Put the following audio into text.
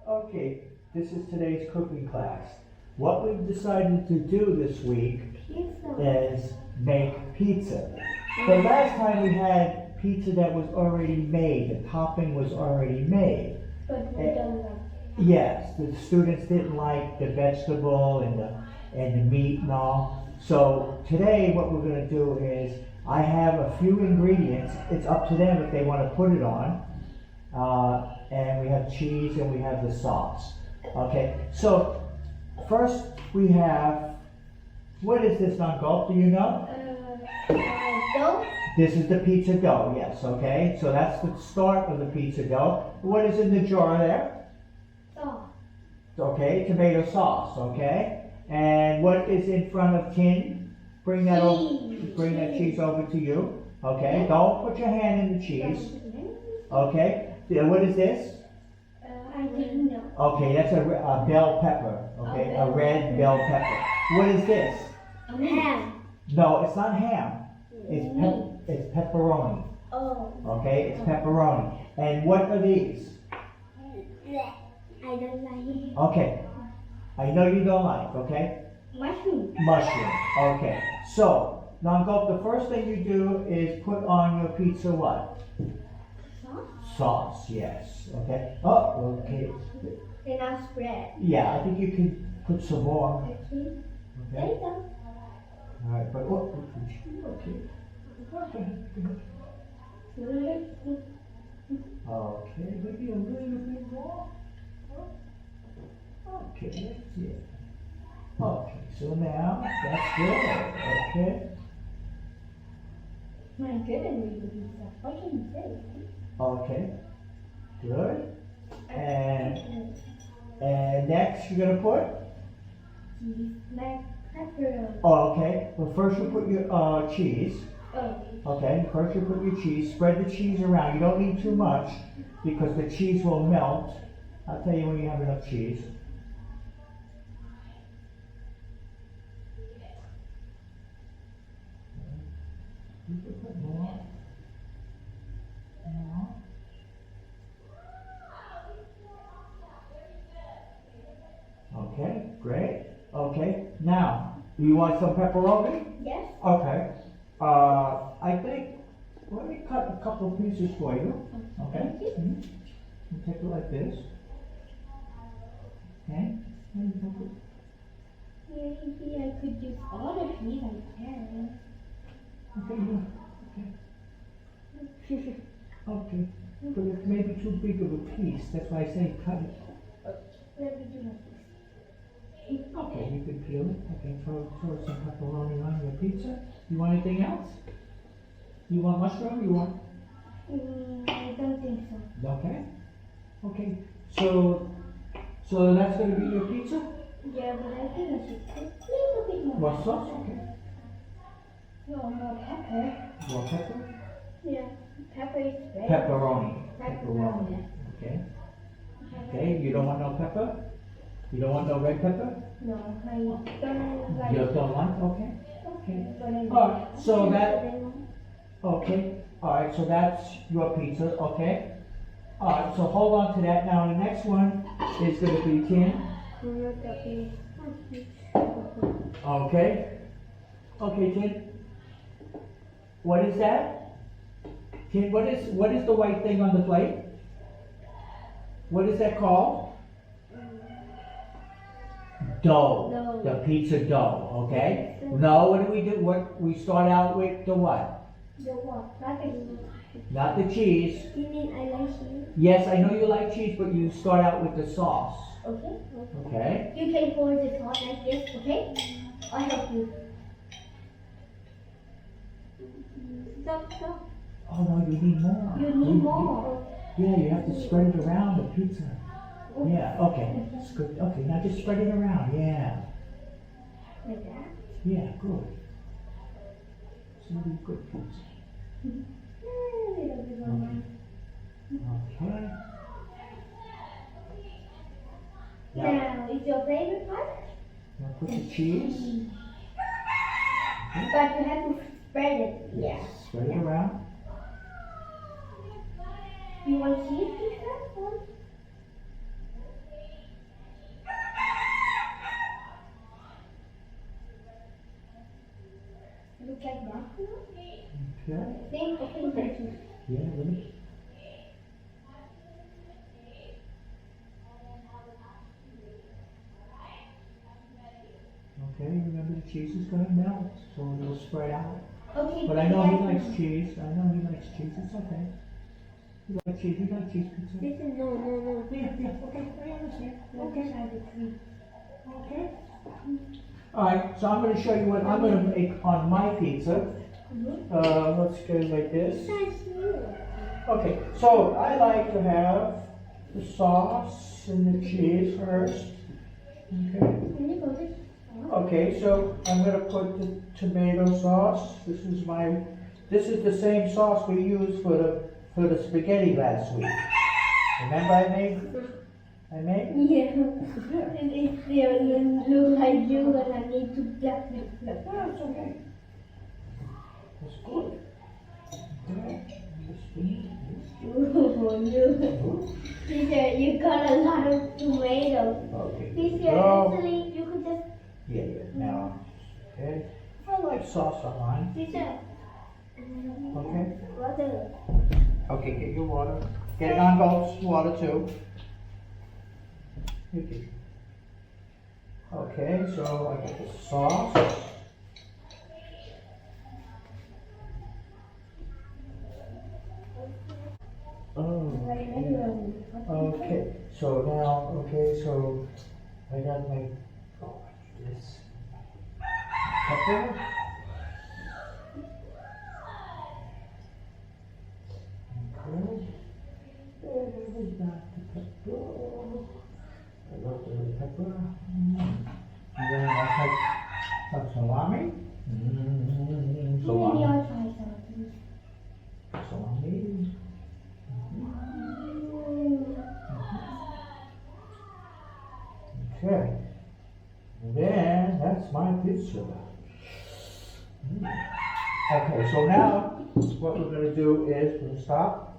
Okay, this is today's cooking class. What we've decided to do this week is make pizza. The last time we had pizza that was already made, the topping was already made. But we don't like it. Yes, the students didn't like the vegetable and the meat and all. So today what we're going to do is I have a few ingredients. It's up to them if they want to put it on. And we have cheese and we have the sauce. Okay, so first we have, what is this, Uncle? Do you know? Dough? This is the pizza dough, yes, okay? So that's the start of the pizza dough. What is in the jar there? Sauce. Okay, tomato sauce, okay? And what is in front of tin? Bring that cheese over to you. Okay, don't put your hand in the cheese. Okay, what is this? I didn't know. Okay, that's a bell pepper. Okay, a red bell pepper. What is this? Ham. No, it's not ham. It's pepperoni. Oh. Okay, it's pepperoni. And what are these? I don't like it. Okay, I know you don't like, okay? Mushroom. Mushroom, okay. So, Nangop, the first thing you do is put on your pizza what? Sauce? Sauce, yes, okay. Oh, okay. Then I'll spread. Yeah, I think you can put some more. Okay. There Okay. you go. Alright, but what? Okay. Okay, maybe a little bit more. Okay, let's see it. Okay, so now that's good. Okay. My goodness, pizza. What can you say? Okay. Good. And next you're gonna put? Cheese, black pepper. Oh, okay. Well, first you put your cheese. Oh. Okay. First you put your cheese. Spread the cheese around. You don't need too much because the cheese will melt. I'll tell you when you have enough cheese. You can put more. More. Okay, great. Okay, now, you want some pepperoni? Yes. Okay. I think, let me cut a couple of pieces for you. Okay? Thank you. Mhm. You take it like this. Okay? And you put it- Maybe I could use all the cheese I can. Okay, yeah. Okay. But it may be too big of a piece, that's why I say cut it. Let me do like this. Okay, you can peel it. Okay, throw some pepperoni on your pizza. You want anything else? You want mushroom? You want? I don't think so. Okay. Okay. So that's gonna be your pizza? Yeah, but I think I should put a little bit more. More sauce? Okay. No, more pepper. More pepper? Yeah, pepper is great. Pepperoni. Pepperoni. Okay. Okay. You don't want no pepper? You don't want no red pepper? No, I don't like You don't want? Okay. Okay. But I Alright, so that, lemon. okay. Alright, so that's your pizza, okay? Alright, so hold on to that. Now the next one is gonna be tin. Okay. Okay, Tin. What is that? Tin, what is the white thing on the plate? What is that called? Dough. Dough. The pizza dough, okay? No, what do we do? What we start out with the what? The what? Not the Not the cheese. You mean I like cheese? Yes, I know you like cheese, but you start out with the sauce. Okay. Okay? You can pour the sauce like this, okay? I'll help you. Stop. Oh no, you need more. You need more. Yeah, you have to spread it around the pizza. Yeah, okay. It's good. Okay, now just spread it around. Yeah. Like that? Yeah, good. It's gonna be good pizza. A little bit more. Okay. Now, is your favorite part? Now put the cheese. But you have to spread it. Yes. Spread it around. You want cheese pizza? Okay. Same okay. Yeah, let me. Okay, remember the cheese is gonna melt, so it'll spread out. Okay. But I know he yes, likes cheese. I know he likes cheese. It's okay. You like cheese? You like cheese pizza? This is no. Yeah, yeah. Okay, I understand. Okay. Side of three. Okay. All right. So I'm going to show you what I'm going to make on my pizza. Let's go like this. Okay. So I like to have the sauce and the cheese first. Okay. Okay, so I'm gonna put the tomato sauce. This is the same sauce we used for the spaghetti last week. Remember I made? Yeah. It look like you and I need to black it. Yeah, it's okay. That's good. Okay. Oh, you. Teacher, you got a lot of tomatoes. Okay. Teacher, So, actually, you could just. yeah. Now, okay. I like sauce on mine. Teacher. Okay. Water. Okay, get your water. Get non-gulps water too. Okay, so I got the sauce. Okay, so now, so I got my, this pepper. Okay. There we got the pepper. I love the pepper. And then I have salami. Maybe Salami. I'll try something. Salami. Okay. And then that's my pizza. Okay, so now what we're going to do is we're going to stop.